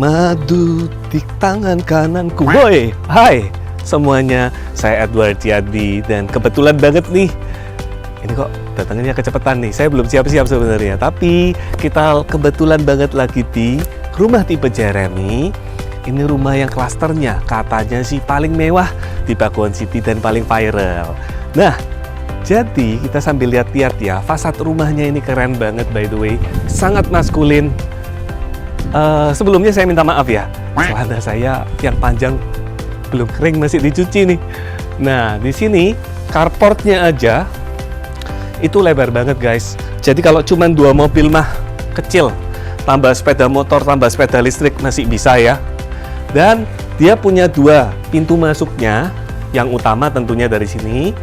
Madu di tangan kananku. Woi, hai semuanya, saya Edward Yadi dan kebetulan banget nih. Ini kok datangnya kecepatan nih, saya belum siap-siap sebenarnya. Tapi kita kebetulan banget lagi di rumah tipe Jeremy. Ini rumah yang klasternya katanya sih paling mewah di Pakuwon City dan paling viral. Nah, jadi kita sambil lihat-lihat ya, fasad rumahnya ini keren banget by the way. Sangat maskulin. Sebelumnya saya minta maaf ya, celana saya yang panjang belum kering, masih dicuci nih. Nah, di sini carportnya aja itu lebar banget guys. Jadi kalau cuma 2 mobil mah kecil, tambah sepeda motor, tambah sepeda listrik masih bisa ya. Dan dia punya 2 pintu masuknya, yang utama tentunya dari sini,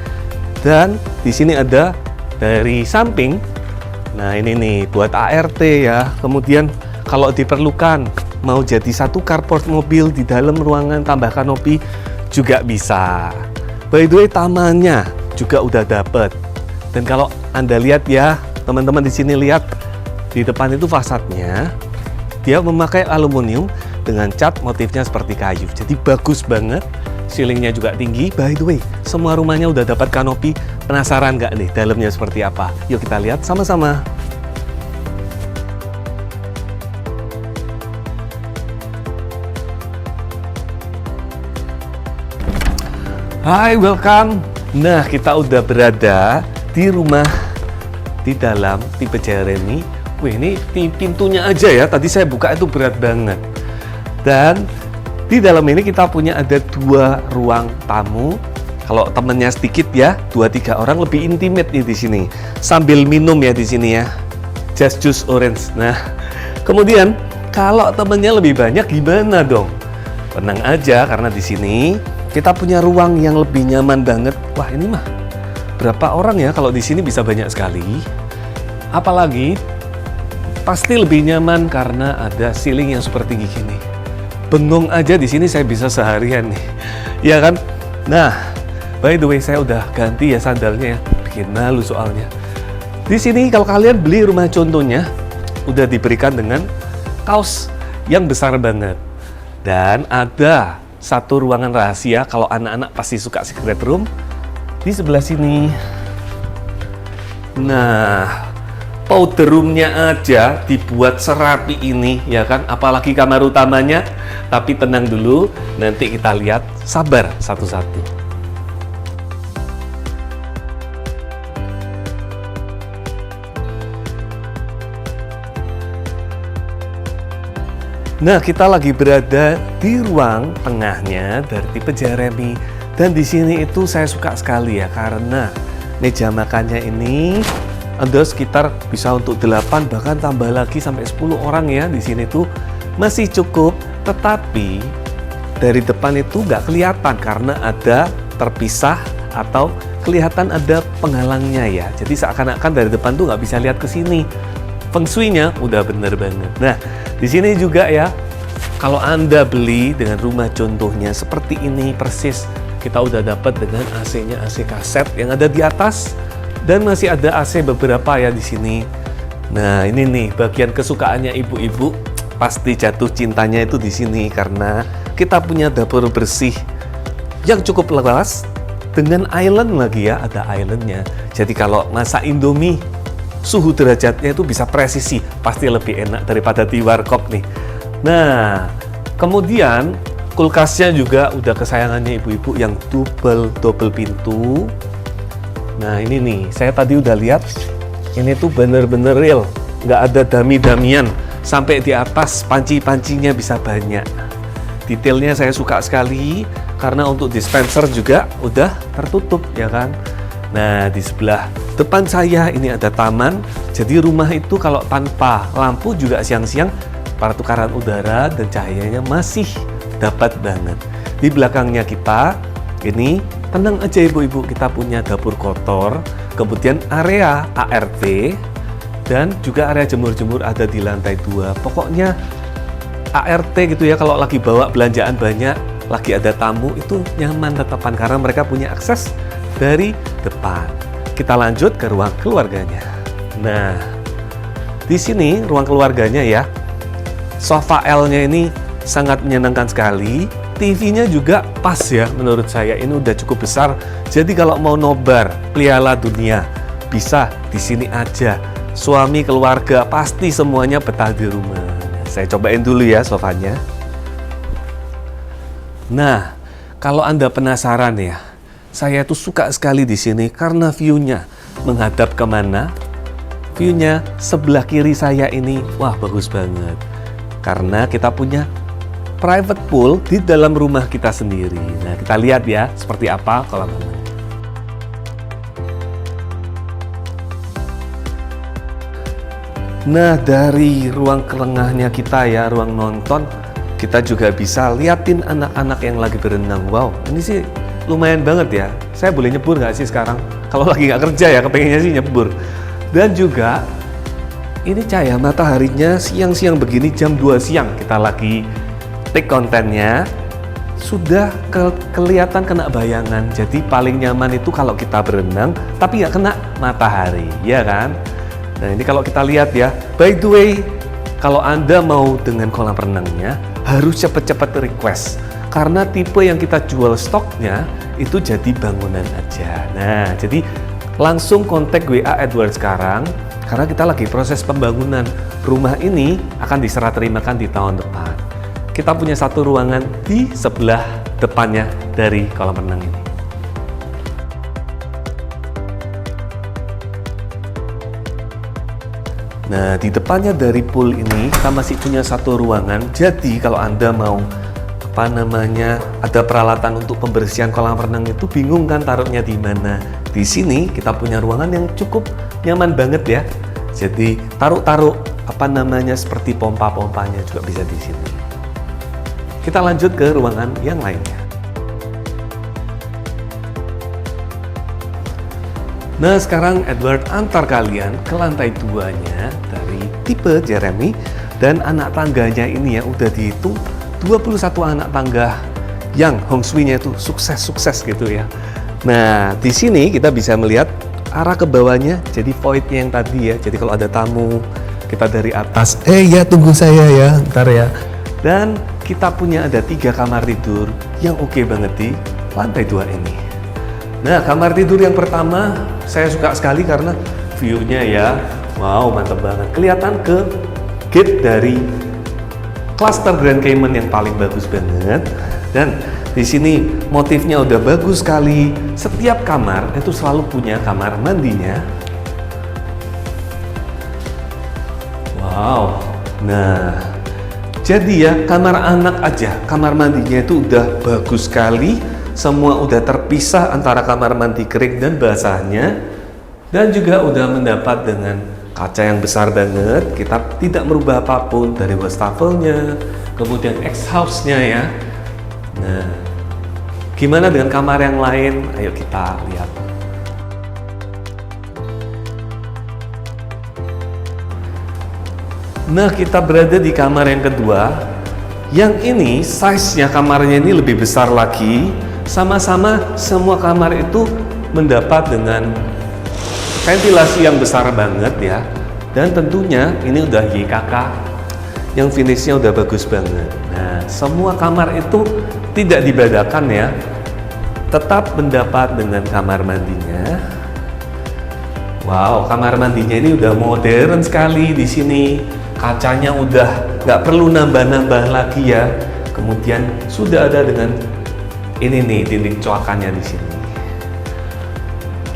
dan di sini ada dari samping. Nah ini nih buat ART ya. Kemudian kalau diperlukan mau jadi satu carport mobil di dalam ruangan tambah kanopi juga bisa. By the way, tamannya juga udah dapet. Dan kalau Anda lihat ya, teman-teman di sini lihat di depan itu fasadnya dia memakai aluminium dengan cat motifnya seperti kayu. Jadi bagus banget. Ceilingnya juga tinggi. By the way, semua rumahnya udah dapat kanopi. Penasaran nggak nih dalamnya seperti apa? Yuk kita lihat sama-sama. Hai, welcome. Nah, kita udah berada di rumah di dalam tipe Jeremy. Wih, ini pintunya aja ya. Tadi saya buka itu berat banget. Dan di dalam ini kita punya ada 2 ruang tamu. Kalau temennya sedikit ya, 2-3 orang lebih intimate nih di sini. Sambil minum ya di sini ya. Just juice orange. Nah, kemudian kalau temennya lebih banyak gimana dong? Tenang aja karena di sini kita punya ruang yang lebih nyaman banget. Wah, ini mah berapa orang ya kalau di sini bisa banyak sekali. Apalagi pasti lebih nyaman karena ada ceiling yang super tinggi gini. Bengong aja di sini saya bisa seharian nih. Ya kan? Nah, by the way saya udah ganti ya sandalnya ya. Bikin malu soalnya. Di sini kalau kalian beli rumah contohnya udah diberikan dengan kaos yang besar banget. Dan ada satu ruangan rahasia kalau anak-anak pasti suka secret room di sebelah sini. Nah, powder roomnya aja dibuat serapi ini ya kan, apalagi kamar utamanya. Tapi tenang dulu, nanti kita lihat, sabar satu-satu. Nah, kita lagi berada di ruang tengahnya dari tipe Jeremy. Dan di sini itu saya suka sekali ya, karena meja makannya ini ada sekitar bisa untuk 8 bahkan tambah lagi sampai 10 orang ya. Di sini tuh masih cukup, tetapi dari depan itu nggak kelihatan karena ada terpisah atau kelihatan ada penghalangnya ya. Jadi seakan-akan dari depan tuh nggak bisa lihat ke sini. Feng Shui-nya udah bener banget. Nah, di sini juga ya, kalau Anda beli dengan rumah contohnya seperti ini persis, kita udah dapat dengan AC-nya, AC kaset yang ada di atas, dan masih ada AC beberapa ya di sini. Nah, ini nih bagian kesukaannya ibu-ibu, pasti jatuh cintanya itu di sini karena kita punya dapur bersih yang cukup luas dengan island lagi ya, ada islandnya. Jadi kalau masak Indomie, suhu derajatnya itu bisa presisi, pasti lebih enak daripada di warkop nih. Nah, kemudian kulkasnya juga udah kesayangannya ibu-ibu yang double pintu. Nah ini nih, saya tadi udah lihat, ini tuh bener-bener real, nggak ada dami-damian, sampai di atas panci-pancinya bisa banyak. Detailnya saya suka sekali, karena untuk dispenser juga udah tertutup ya kan. Nah, di sebelah depan saya ini ada taman. Jadi rumah itu kalau tanpa lampu juga siang-siang pertukaran udara dan cahayanya masih dapat banget. Di belakangnya kita ini tenang aja ibu-ibu, kita punya dapur kotor, kemudian area ART dan juga area jemur-jemur ada di lantai 2. Pokoknya ART gitu ya, kalau lagi bawa belanjaan banyak, lagi ada tamu itu nyaman tetapan karena mereka punya akses dari depan. Kita lanjut ke ruang keluarganya. Nah, di sini ruang keluarganya ya, sofa L-nya ini sangat menyenangkan sekali. TV-nya juga pas ya menurut saya, ini udah cukup besar. Jadi kalau mau nobar Piala Dunia bisa di sini aja. Suami, keluarga, pasti semuanya betah di rumah. Saya cobain dulu ya sofanya. Nah, kalau Anda penasaran ya, saya tuh suka sekali di sini karena view-nya menghadap kemana? View-nya sebelah kiri saya ini, wah bagus banget. Karena kita punya private pool di dalam rumah kita sendiri. Nah, kita lihat ya seperti apa kolam renang. Nah, dari ruang kelengahnya kita ya, ruang nonton, kita juga bisa liatin anak-anak yang lagi berenang. Wow, ini sih lumayan banget ya. Saya boleh nyebur nggak sih sekarang? Kalau lagi nggak kerja ya, kepengennya sih nyebur. Dan juga ini cahaya mataharinya siang-siang begini, jam 2 siang kita lagi take kontennya, sudah kelihatan kena bayangan. Jadi paling nyaman itu kalau kita berenang tapi nggak kena matahari, ya kan? Nah, ini kalau kita lihat ya. By the way, kalau Anda mau dengan kolam renangnya harus cepat-cepat request, karena tipe yang kita jual stoknya itu jadi bangunan aja. Nah, jadi langsung kontak WA Edward sekarang, karena kita lagi proses pembangunan. Rumah ini akan diserah terimakan di tahun depan. Kita punya satu ruangan di sebelah depannya dari kolam renang ini. Nah, di depannya dari pool ini kita masih punya satu ruangan. Jadi kalau Anda mau ada peralatan untuk pembersihan kolam renang itu bingung kan taruhnya di mana? Di sini kita punya ruangan yang cukup nyaman banget ya. Jadi taruh seperti pompa-pompanya juga bisa di sini. Kita lanjut ke ruangan yang lainnya. Nah, sekarang Edward antar kalian ke lantai 2-nya dari tipe Jeremy, dan anak tangganya ini ya udah dihitung 21 anak tangga yang Hong Shui-nya itu sukses gitu ya. Nah, di sini kita bisa melihat arah ke bawahnya, jadi void-nya yang tadi ya. Jadi kalau ada tamu, kita dari atas, ya tunggu saya ya, ntar ya. Dan kita punya ada 3 kamar tidur yang oke banget di lantai 2 ini. Nah, kamar tidur yang pertama saya suka sekali karena view-nya ya, wow mantap banget. Kelihatan ke gate dari cluster Grand Cayman yang paling bagus banget. Dan di sini motifnya udah bagus sekali. Setiap kamar itu selalu punya kamar mandinya. Wow. Nah, jadi ya kamar anak aja, kamar mandinya itu udah bagus sekali. Semua udah terpisah antara kamar mandi kering dan basahnya. Dan juga udah mendapat dengan kaca yang besar banget. Kita tidak merubah apapun dari wastafelnya, kemudian X-house-nya ya. Nah, gimana dengan kamar yang lain? Ayo kita lihat. Nah, kita berada di kamar yang kedua. Yang ini size-nya kamarnya ini lebih besar lagi. Sama-sama semua kamar itu mendapat dengan ventilasi yang besar banget ya. Dan tentunya ini udah YKK yang finishnya udah bagus banget. Nah, semua kamar itu tidak dibedakan ya. Tetap mendapat dengan kamar mandinya. Wow, kamar mandinya ini udah modern sekali di sini. Kacanya udah nggak perlu nambah-nambah lagi ya. Kemudian sudah ada dengan ini nih dinding coakannya di sini.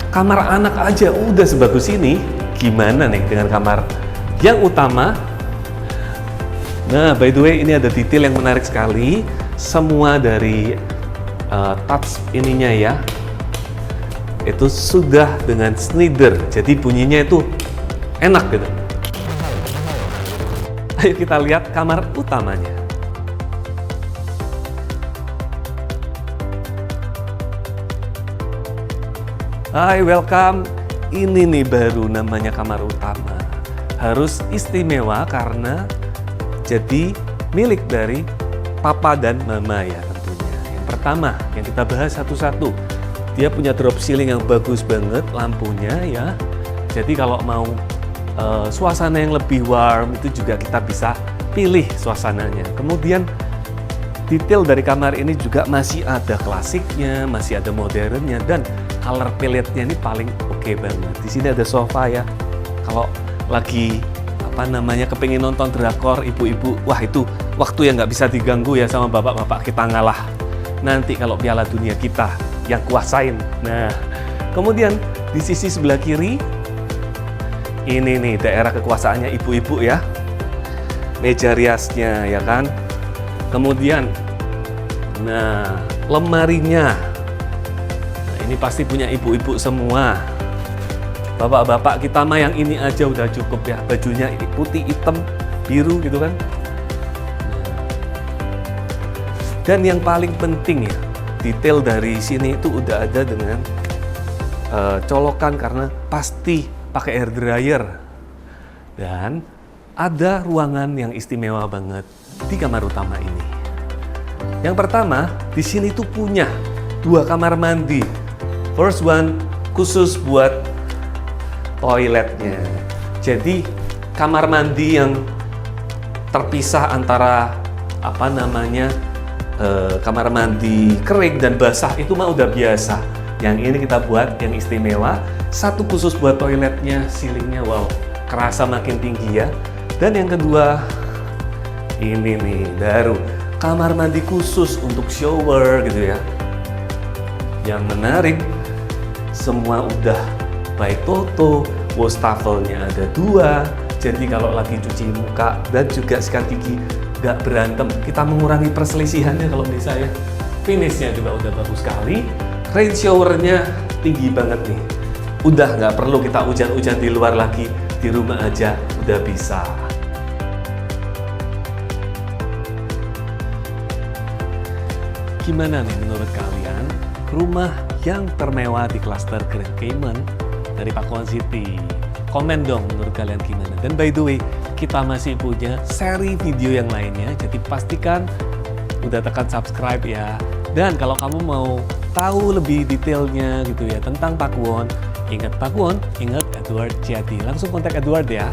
Kamar anak aja udah sebagus ini. Gimana nih dengan kamar yang utama? Nah, by the way ini ada detail yang menarik sekali. Semua dari touch ininya ya, itu sudah dengan Schneider. Jadi bunyinya itu enak gitu. Ayo kita lihat kamar utamanya. Hai, welcome. Ini nih baru namanya kamar utama. Harus istimewa karena jadi milik dari papa dan mama ya tentunya. Yang pertama yang kita bahas satu-satu. Dia punya drop ceiling yang bagus banget lampunya ya. Jadi kalau mau suasana yang lebih warm itu juga kita bisa pilih suasananya. Kemudian detail dari kamar ini juga masih ada klasiknya, masih ada modernnya, dan color palette-nya ini paling oke banget. Di sini ada sofa ya. Kalau lagi kepengin nonton drakor ibu-ibu, wah itu waktu yang nggak bisa diganggu ya sama bapak-bapak, kita ngalah. Nanti kalau Piala Dunia kita yang kuasain. Nah, kemudian di sisi sebelah kiri ini nih daerah kekuasaannya ibu-ibu ya. Meja riasnya ya kan. Kemudian lemarinya. Nah, ini pasti punya ibu-ibu semua. Bapak-bapak kita mah yang ini aja udah cukup ya. Bajunya ini putih, hitam, biru gitu kan. Dan yang paling penting ya, detail dari sini itu udah ada dengan colokan karena pasti pakai hair dryer. Dan ada ruangan yang istimewa banget di kamar utama ini. Yang pertama, di sini tuh punya 2 kamar mandi. First one khusus buat toiletnya. Jadi kamar mandi yang terpisah antara kamar mandi kering dan basah itu mah udah biasa. Yang ini kita buat yang istimewa, satu khusus buat toiletnya, ceilingnya wow, kerasa makin tinggi ya. Dan yang kedua, ini nih baru kamar mandi khusus untuk shower gitu ya. Yang menarik, semua udah baik toto, wastafelnya ada 2, jadi kalau lagi cuci muka dan juga sikat gigi nggak berantem. Kita mengurangi perselisihannya kalau bisa ya. Finishnya juga udah bagus sekali. Rain showernya tinggi banget nih. Udah nggak perlu kita hujan-hujan di luar lagi, di rumah aja udah bisa. Gimana nih menurut kalian rumah yang termewah di klaster Grand Cayman dari Pakuan City? Komen dong menurut kalian gimana. Dan by the way, kita masih punya seri video yang lainnya, jadi pastikan udah tekan subscribe ya. Dan kalau kamu mau tahu lebih detailnya gitu ya tentang Pakuwon, ingat Pakuwon, ingat Edward Jati. Langsung kontak Edward ya.